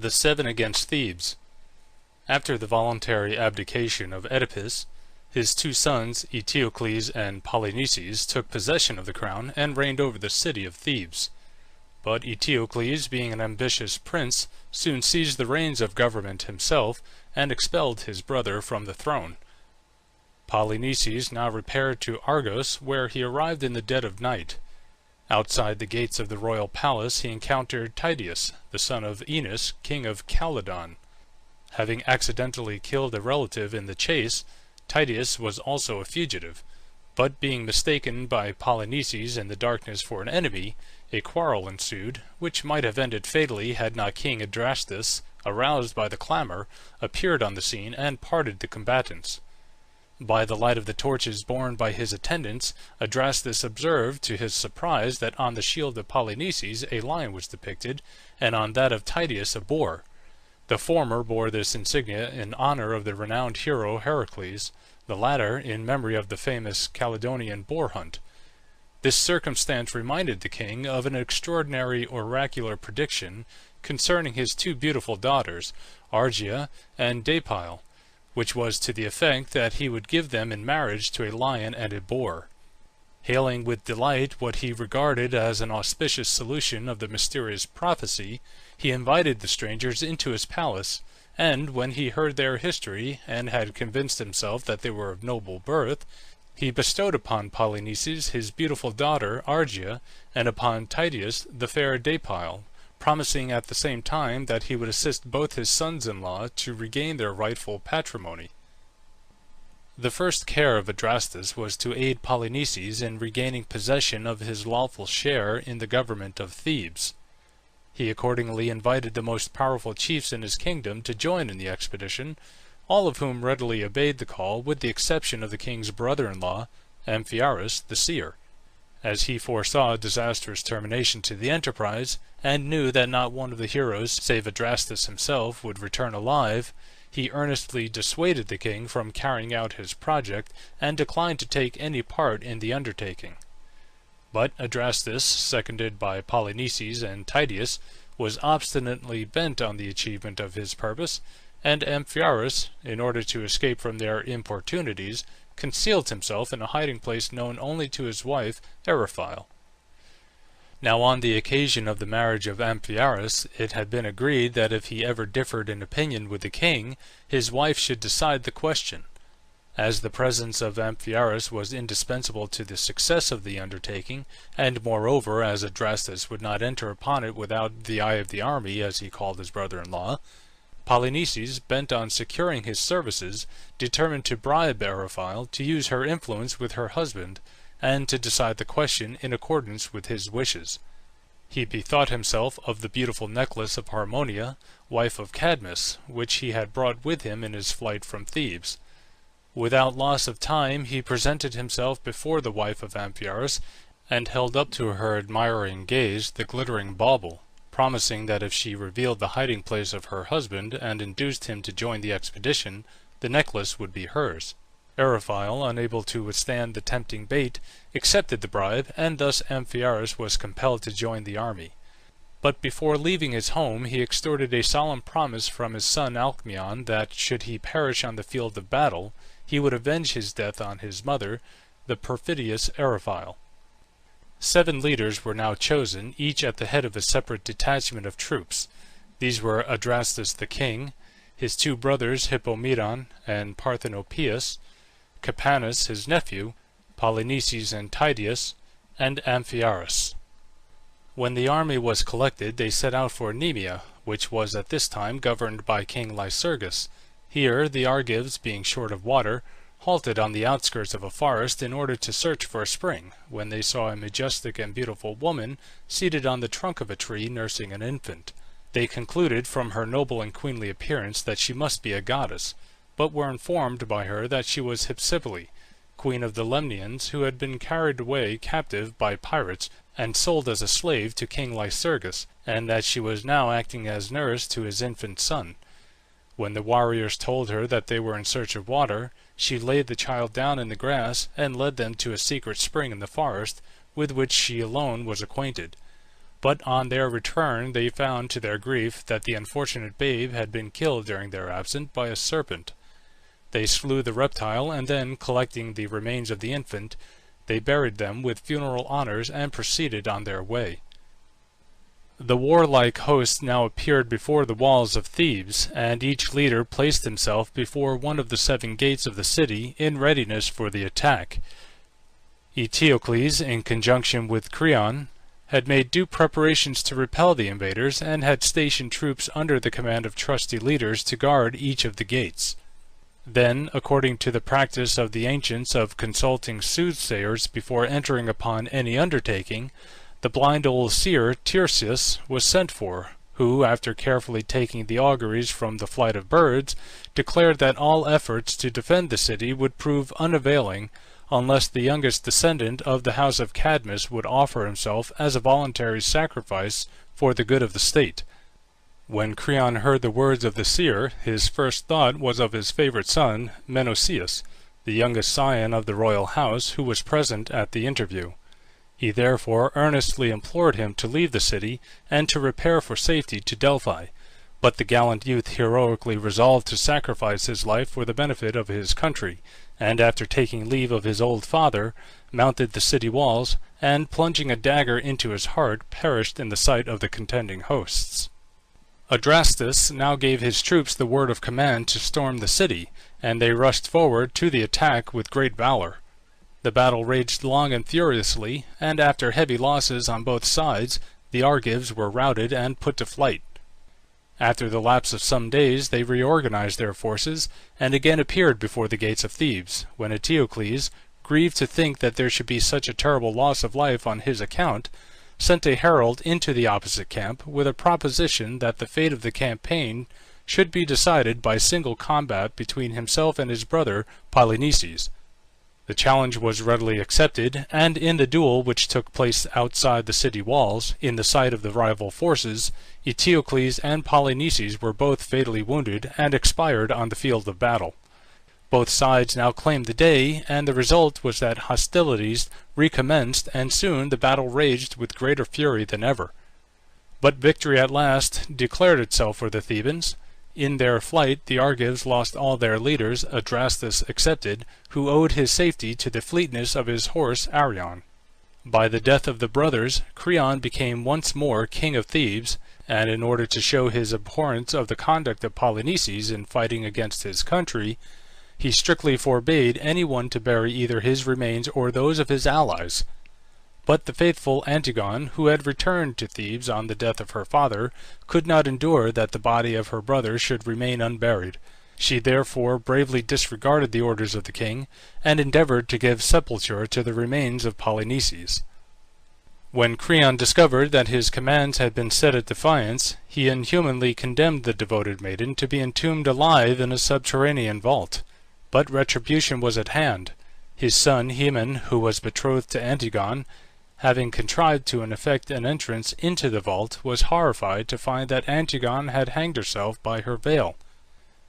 The Seven against Thebes. After the voluntary abdication of Oedipus, his two sons, Eteocles and Polyneikis, took possession of the crown and reigned over the city of Thebes. But Eteocles, being an ambitious prince, soon seized the reins of government himself, and expelled his brother from the throne. Polineikis now repaired to Argos, where he arrived in the dead of night. Outside the gates of the royal palace he encountered Tydeus, the son of Enos, king of Calydon. Having accidentally killed a relative in the chase, Tydeus was also a fugitive, but being mistaken by Polineikis in the darkness for an enemy, a quarrel ensued, which might have ended fatally had not King Adrastus, aroused by the clamour, appeared on the scene and parted the combatants. By the light of the torches borne by his attendants, Adrastus observed, to his surprise, that on the shield of Polineikis a lion was depicted, and on that of Tydeus a boar. The former bore this insignia in honour of the renowned hero Heracles, the latter in memory of the famous Caledonian boar hunt. This circumstance reminded the king of an extraordinary oracular prediction concerning his two beautiful daughters, Argia and Dapile, which was to the effect that he would give them in marriage to a lion and a boar. Hailing with delight what he regarded as an auspicious solution of the mysterious prophecy, he invited the strangers into his palace, and when he heard their history, and had convinced himself that they were of noble birth, he bestowed upon Polineikis his beautiful daughter Argia, and upon Tydeus the fair Dapile, promising at the same time that he would assist both his sons-in-law to regain their rightful patrimony. The first care of Adrastus was to aid Polineikis in regaining possession of his lawful share in the government of Thebes. He accordingly invited the most powerful chiefs in his kingdom to join in the expedition, all of whom readily obeyed the call, with the exception of the king's brother-in-law, Amphiaraus the seer. As he foresaw a disastrous termination to the enterprise, and knew that not one of the heroes, save Adrastus himself, would return alive, he earnestly dissuaded the king from carrying out his project, and declined to take any part in the undertaking. But Adrastus, seconded by Polineikis and Tydeus, was obstinately bent on the achievement of his purpose, and Amphiaraus, in order to escape from their importunities, concealed himself in a hiding place known only to his wife Eriphyle. Now on the occasion of the marriage of Amphiaraus it had been agreed that if he ever differed in opinion with the king, his wife should decide the question. As the presence of Amphiaraus was indispensable to the success of the undertaking, and moreover as Adrastus would not enter upon it without the eye of the army, as he called his brother-in-law, Polineikis, bent on securing his services, determined to bribe Eriphyle to use her influence with her husband, and to decide the question in accordance with his wishes. He bethought himself of the beautiful necklace of Harmonia, wife of Cadmus, which he had brought with him in his flight from Thebes. Without loss of time he presented himself before the wife of Amphiaraus, and held up to her admiring gaze the glittering bauble, promising that if she revealed the hiding place of her husband and induced him to join the expedition, the necklace would be hers. Eriphyle, unable to withstand the tempting bait, accepted the bribe, and thus Amphiaraus was compelled to join the army. But before leaving his home he extorted a solemn promise from his son Alcmaeon that, should he perish on the field of battle, he would avenge his death on his mother, the perfidious Eriphyle. 7 leaders were now chosen, each at the head of a separate detachment of troops. These were Adrastus the king, his 2 brothers Hippomedon and Parthenopaeus, Capanus his nephew, Polineikis and Tydeus, and Amphiaraus. When the army was collected they set out for Nemea, which was at this time governed by King Ly Circus. Here the Argives, being short of water, halted on the outskirts of a forest in order to search for a spring, when they saw a majestic and beautiful woman seated on the trunk of a tree nursing an infant. They concluded from her noble and queenly appearance that she must be a goddess, but were informed by her that she was Hypsipyle, queen of the Lemnians, who had been carried away captive by pirates and sold as a slave to King Ly Circus, and that she was now acting as nurse to his infant son. When the warriors told her that they were in search of water, she laid the child down in the grass, and led them to a secret spring in the forest, with which she alone was acquainted. But on their return they found to their grief that the unfortunate babe had been killed during their absence by a serpent. They slew the reptile, and then, collecting the remains of the infant, they buried them with funeral honors and proceeded on their way. The warlike host now appeared before the walls of Thebes, and each leader placed himself before one of the 7 gates of the city in readiness for the attack. Eteocles, in conjunction with Creon, had made due preparations to repel the invaders, and had stationed troops under the command of trusty leaders to guard each of the gates. Then, according to the practice of the ancients of consulting soothsayers before entering upon any undertaking, the blind old seer Tiresias was sent for, who, after carefully taking the auguries from the flight of birds, declared that all efforts to defend the city would prove unavailing unless the youngest descendant of the house of Cadmus would offer himself as a voluntary sacrifice for the good of the state. When Creon heard the words of the seer, his first thought was of his favorite son, Menos, the youngest scion of the royal house, who was present at the interview. He therefore earnestly implored him to leave the city, and to repair for safety to Delphi. But the gallant youth heroically resolved to sacrifice his life for the benefit of his country, and after taking leave of his old father, mounted the city walls, and plunging a dagger into his heart, perished in the sight of the contending hosts. Adrastus now gave his troops the word of command to storm the city, and they rushed forward to the attack with great valor. The battle raged long and furiously, and after heavy losses on both sides, the Argives were routed and put to flight. After the lapse of some days they reorganized their forces, and again appeared before the gates of Thebes, when Eteocles, grieved to think that there should be such a terrible loss of life on his account, sent a herald into the opposite camp with a proposition that the fate of the campaign should be decided by single combat between himself and his brother Polinyikis. The challenge was readily accepted, and in the duel which took place outside the city walls, in the sight of the rival forces, Eteocles and Polyneikis were both fatally wounded, and expired on the field of battle. Both sides now claimed the day, and the result was that hostilities recommenced, and soon the battle raged with greater fury than ever. But victory at last declared itself for the Thebans. In their flight the Argives lost all their leaders, Adrastus excepted, who owed his safety to the fleetness of his horse Arion. By the death of the brothers, Creon became once more king of Thebes, and in order to show his abhorrence of the conduct of Polineikis in fighting against his country, he strictly forbade anyone to bury either his remains or those of his allies. But the faithful Antigone, who had returned to Thebes on the death of her father, could not endure that the body of her brother should remain unburied. She therefore bravely disregarded the orders of the king, and endeavored to give sepulture to the remains of Polineikis. When Creon discovered that his commands had been set at defiance, he inhumanly condemned the devoted maiden to be entombed alive in a subterranean vault. But retribution was at hand. His son Haemon, who was betrothed to Antigone, having contrived to effect an entrance into the vault, was horrified to find that Antigone had hanged herself by her veil.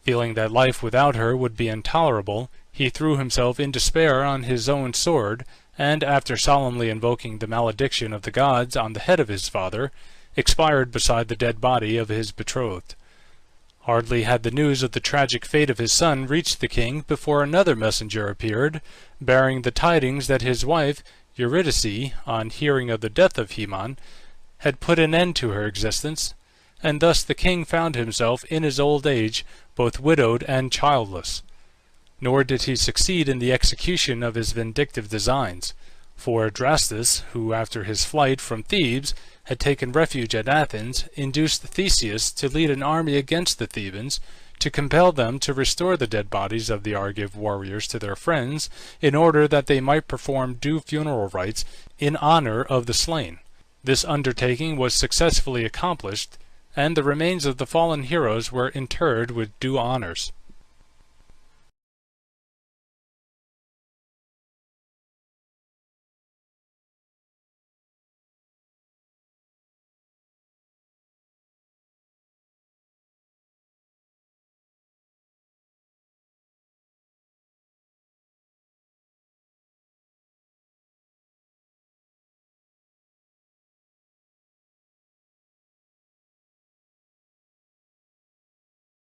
Feeling that life without her would be intolerable, he threw himself in despair on his own sword, and, after solemnly invoking the malediction of the gods on the head of his father, expired beside the dead body of his betrothed. Hardly had the news of the tragic fate of his son reached the king before another messenger appeared, bearing the tidings that his wife Eurydice, on hearing of the death of Haemon, had put an end to her existence, and thus the king found himself in his old age both widowed and childless. Nor did he succeed in the execution of his vindictive designs, for Adrastus, who after his flight from Thebes had taken refuge at Athens, induced Theseus to lead an army against the Thebans, to compel them to restore the dead bodies of the Argive warriors to their friends, in order that they might perform due funeral rites in honor of the slain. This undertaking was successfully accomplished, and the remains of the fallen heroes were interred with due honors.